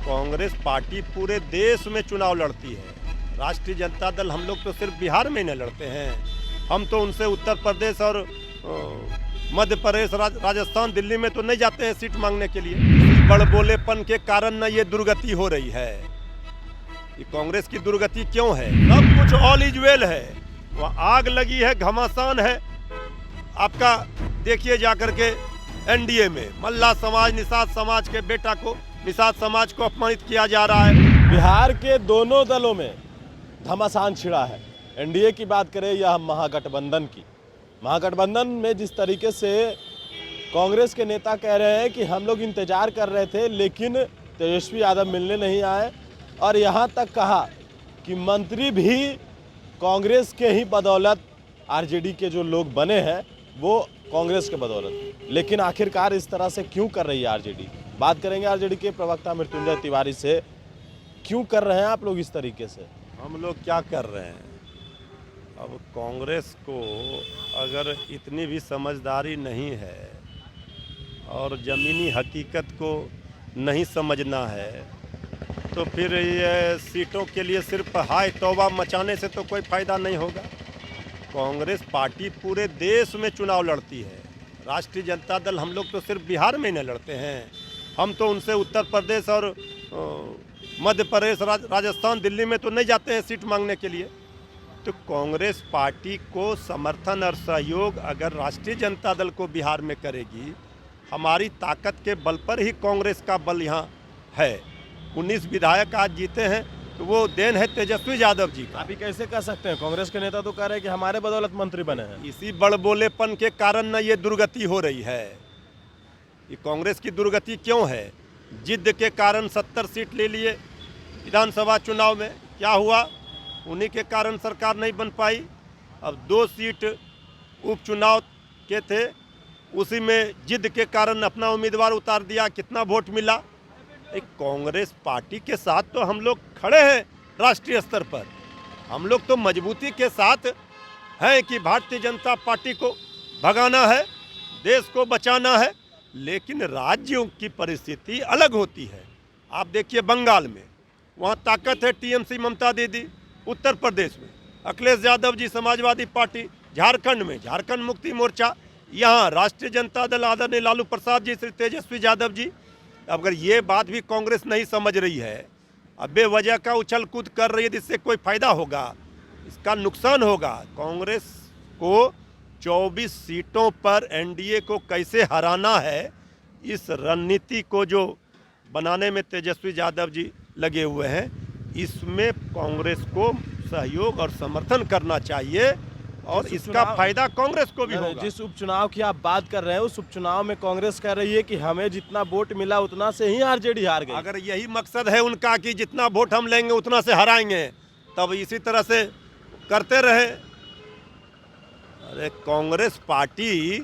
Congress party पूरे देश में चुनाव लड़ती है। राष्ट्रीय जनता दल हम लोग तो सिर्फ बिहार में नहीं लड़ते हैं, हम तो उनसे उत्तर प्रदेश और मध्य प्रदेश, राजस्थान, दिल्ली में तो नहीं जाते हैं सीट मांगने के लिए। बड़बोलेपन के कारण न ये दुर्गति हो रही है। ये कांग्रेस की दुर्गति क्यों है? सब कुछ ऑल इज वेल है, वहाँ आग लगी है, घमासान है। आपका देखिए जाकर के एनडीए में मल्ला समाज, निषाद समाज के बेटा को, निषाद समाज को अपमानित किया जा रहा है। बिहार के दोनों दलों में घमासान छिड़ा है। एनडीए की बात करें या महागठबंधन की, महागठबंधन में जिस तरीके से कांग्रेस के नेता कह रहे हैं कि हम लोग इंतजार कर रहे थे लेकिन तेजस्वी यादव मिलने नहीं आए, और यहाँ तक कहा कि मंत्री भी कांग्रेस के ही बदौलत, आरजेडी के जो लोग बने हैं वो कांग्रेस के बदौलत। लेकिन आखिरकार इस तरह से क्यों कर रही है आरजेडी? बात करेंगे आरजेडी के प्रवक्ता मृत्युंजय तिवारी से। क्यों कर रहे हैं आप लोग इस तरीके से? हम लोग क्या कर रहे हैं? अब कांग्रेस को अगर इतनी भी समझदारी नहीं है और ज़मीनी हकीकत को नहीं समझना है तो फिर ये सीटों के लिए सिर्फ हाय तौबा मचाने से तो कोई फ़ायदा नहीं होगा। कांग्रेस पार्टी पूरे देश में चुनाव लड़ती है। राष्ट्रीय जनता दल हम लोग तो सिर्फ बिहार में नहीं लड़ते हैं, हम तो उनसे उत्तर प्रदेश और मध्य प्रदेश, राजस्थान, दिल्ली में तो नहीं जाते हैं सीट मांगने के लिए। तो कांग्रेस पार्टी को समर्थन और सहयोग अगर राष्ट्रीय जनता दल को बिहार में करेगी, हमारी ताकत के बल पर ही कांग्रेस का बल यहाँ है। 19 विधायक आज जीते हैं तो वो देन है तेजस्वी यादव जी का। आप ही कैसे कह सकते हैं? कांग्रेस के नेता तो कह रहे हैं कि हमारे बदौलत मंत्री बने हैं। इसी बड़बोलेपन के कारण न ये दुर्गति हो रही है। ये कांग्रेस की दुर्गति क्यों है? जिद्द के कारण 70 सीट ले लिए विधानसभा चुनाव में, क्या हुआ? उन्हीं के कारण सरकार नहीं बन पाई। अब 2 सीट उपचुनाव के थे, उसी में जिद्द के कारण अपना उम्मीदवार उतार दिया। कितना वोट मिला? एक कांग्रेस पार्टी के साथ तो हम लोग खड़े हैं राष्ट्रीय स्तर पर। हम लोग तो मजबूती के साथ हैं कि भारतीय जनता पार्टी को भगाना है, देश को बचाना है। लेकिन राज्यों की परिस्थिति अलग होती है। आप देखिए बंगाल में, वहाँ ताकत है टीएमसी ममता दीदी, उत्तर प्रदेश में अखिलेश यादव जी समाजवादी पार्टी, झारखंड में झारखंड मुक्ति मोर्चा, यहाँ राष्ट्रीय जनता दल आदरणीय लालू प्रसाद जी, श्री तेजस्वी यादव जी। अगर ये बात भी कांग्रेस नहीं समझ रही है, अब बेवजह का उछल कूद कर रही है, जिससे कोई फायदा होगा? इसका नुकसान होगा। कांग्रेस को 24 सीटों पर एनडीए को कैसे हराना है, इस रणनीति को जो बनाने में तेजस्वी यादव जी लगे हुए हैं, इसमें कांग्रेस को सहयोग और समर्थन करना चाहिए और इसका फायदा कांग्रेस को भी होगा। जिस उपचुनाव की आप बात कर रहे हैं उस उपचुनाव में कांग्रेस कह रही है कि हमें जितना वोट मिला उतना से ही आरजेडी हार गई। अगर यही मकसद है उनका कि जितना वोट हम लेंगे उतना से हराएंगे, तब इसी तरह से करते रहे। अरे कांग्रेस पार्टी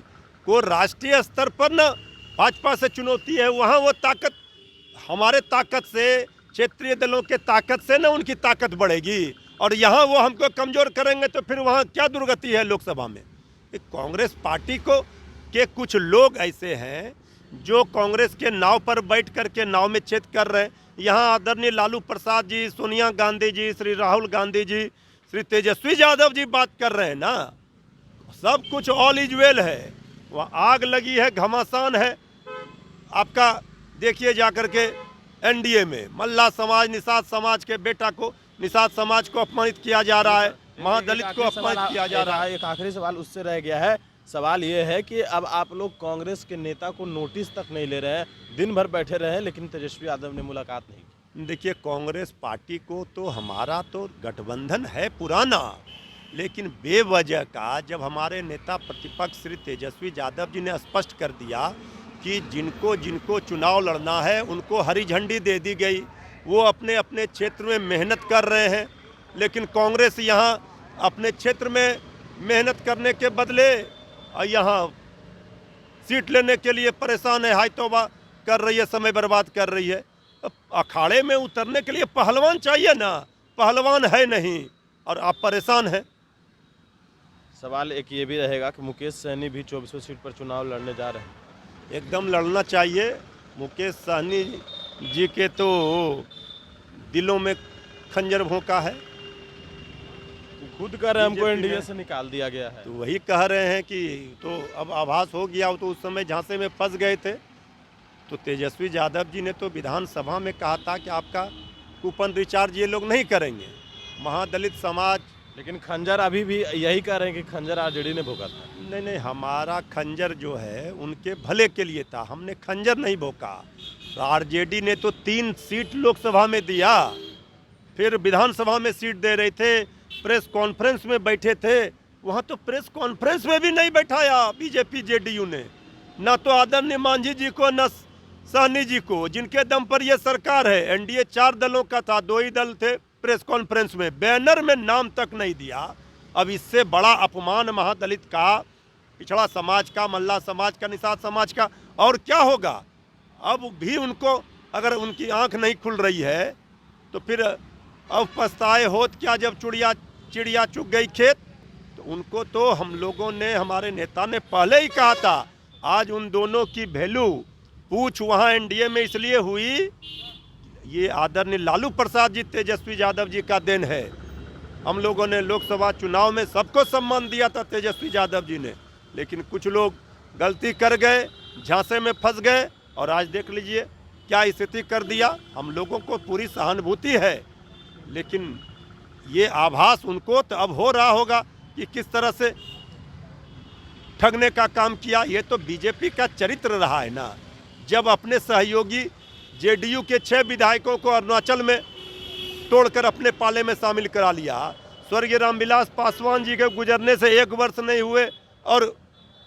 को राष्ट्रीय स्तर पर न भाजपा से चुनौती है, वहाँ वो ताकत, हमारे ताकत से, क्षेत्रीय दलों के ताकत से न उनकी ताकत बढ़ेगी, और यहाँ वो हमको कमज़ोर करेंगे तो फिर वहाँ क्या दुर्गति है लोकसभा में? कांग्रेस पार्टी को के कुछ लोग ऐसे हैं जो कांग्रेस के नाव पर बैठ कर के नाव में छेद कर रहे हैं। यहाँ आदरणीय लालू प्रसाद जी, सोनिया गांधी जी, श्री राहुल गांधी जी, श्री तेजस्वी यादव जी बात कर रहे हैं ना, सब कुछ ऑल इज वेल है, वहाँ आग लगी है, घमासान है। आपका देखिए जाकर के एनडीए में मल्ला समाज, निषाद समाज के बेटा को, निषाद समाज को अपमानित किया जा रहा है, महादलित को अपमानित किया जा रहा है। एक आखिरी सवाल उससे रह गया है। सवाल ये है कि अब आप लोग कांग्रेस के नेता को नोटिस तक नहीं ले रहे हैं, दिन भर बैठे रहे हैं, लेकिन तेजस्वी यादव ने मुलाकात नहीं की। देखिए कांग्रेस पार्टी को तो, हमारा तो गठबंधन है पुराना, लेकिन बेवजह का जब हमारे नेता प्रतिपक्ष श्री तेजस्वी यादव जी ने स्पष्ट कर दिया कि जिनको जिनको चुनाव लड़ना है उनको हरी झंडी दे दी गई, वो अपने अपने क्षेत्र में मेहनत कर रहे हैं, लेकिन कांग्रेस यहाँ अपने क्षेत्र में मेहनत करने के बदले यहाँ सीट लेने के लिए परेशान है, हाय तौबा कर रही है, समय बर्बाद कर रही है। अब अखाड़े में उतरने के लिए पहलवान चाहिए ना, पहलवान है नहीं और आप परेशान हैं। सवाल एक ये भी रहेगा कि मुकेश सहनी भी 24वीं सीट पर चुनाव लड़ने जा रहे हैं। एकदम लड़ना चाहिए। मुकेश सहनी जी के तो दिलों में खंजर भोंका है। खुद कर रहे हैं हमको बीजेपी एनडीए ने। से निकाल दिया गया है। तो वही कह रहे हैं कि तो अब आभास हो गया, तो उस समय झांसे में फंस गए थे। तो तेजस्वी यादव जी ने तो विधानसभा में कहा था कि आपका कूपन रिचार्ज ये लोग नहीं करेंगे। महादलित समाज, लेकिन खंजर अभी भी यही कह रहे हैं कि खंजर आरजेडी ने भोगा था। नहीं नहीं, हमारा खंजर जो है उनके भले के लिए था, हमने खंजर नहीं भोंका। आरजेडी ने तो 3 सीट लोकसभा में दिया, फिर विधानसभा में सीट दे रहे थे, प्रेस कॉन्फ्रेंस में बैठे थे, वहाँ तो प्रेस कॉन्फ्रेंस में भी नहीं बैठाया बीजेपी जेडीयू ने। ना तो आदरणीय मांझी जी को, न सहनी जी को, जिनके दम पर यह सरकार है। एनडीए 4 दलों का था, 2 ही दल थे प्रेस कॉन्फ्रेंस में, बैनर में नाम तक नहीं दिया। अब इससे बड़ा अपमान महादलित का, पिछड़ा समाज का, मल्ला समाज का, निषाद समाज का और क्या होगा। अब भी उनको अगर उनकी आंख नहीं खुल रही है तो फिर अब पछताए होत क्या जब चिड़िया चुग गई खेत। तो उनको तो हम लोगों ने, हमारे नेता ने पहले ही कहा था। आज उन दोनों की वैल्यू पूछ वहाँ एनडीए में इसलिए हुई, ये आदरणीय लालू प्रसाद जी, तेजस्वी यादव जी का देन है। हम लोगों ने लोकसभा चुनाव में सबको सम्मान दिया था तेजस्वी यादव जी ने, लेकिन कुछ लोग गलती कर गए, झांसे में फंस गए और आज देख लीजिए क्या स्थिति कर दिया। हम लोगों को पूरी सहानुभूति है, लेकिन ये आभास उनको तो अब हो रहा होगा कि किस तरह से ठगने का काम किया। ये तो बीजेपी का चरित्र रहा है ना। जब अपने सहयोगी जेडीयू के 6 विधायकों को अरुणाचल में तोड़कर अपने पाले में शामिल करा लिया, स्वर्गीय रामविलास पासवान जी के गुजरने से 1 वर्ष नहीं हुए और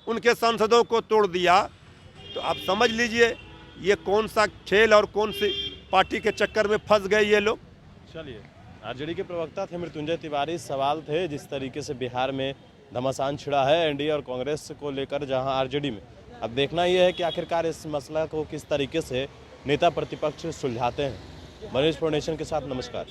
उनके सांसदों को तोड़ दिया, तो आप समझ लीजिए ये कौन सा खेल और कौन सी पार्टी के चक्कर में फंस गए ये लोग। चलिए, आरजेडी के प्रवक्ता थे मृत्युंजय तिवारी। सवाल थे जिस तरीके से बिहार में घमासान छिड़ा है एनडीए और कांग्रेस को लेकर, जहां आरजेडी में अब देखना यह है कि आखिरकार इस मसला को किस तरीके से नेता प्रतिपक्ष सुलझाते हैं। मनीष फोर्नेशन के साथ नमस्कार।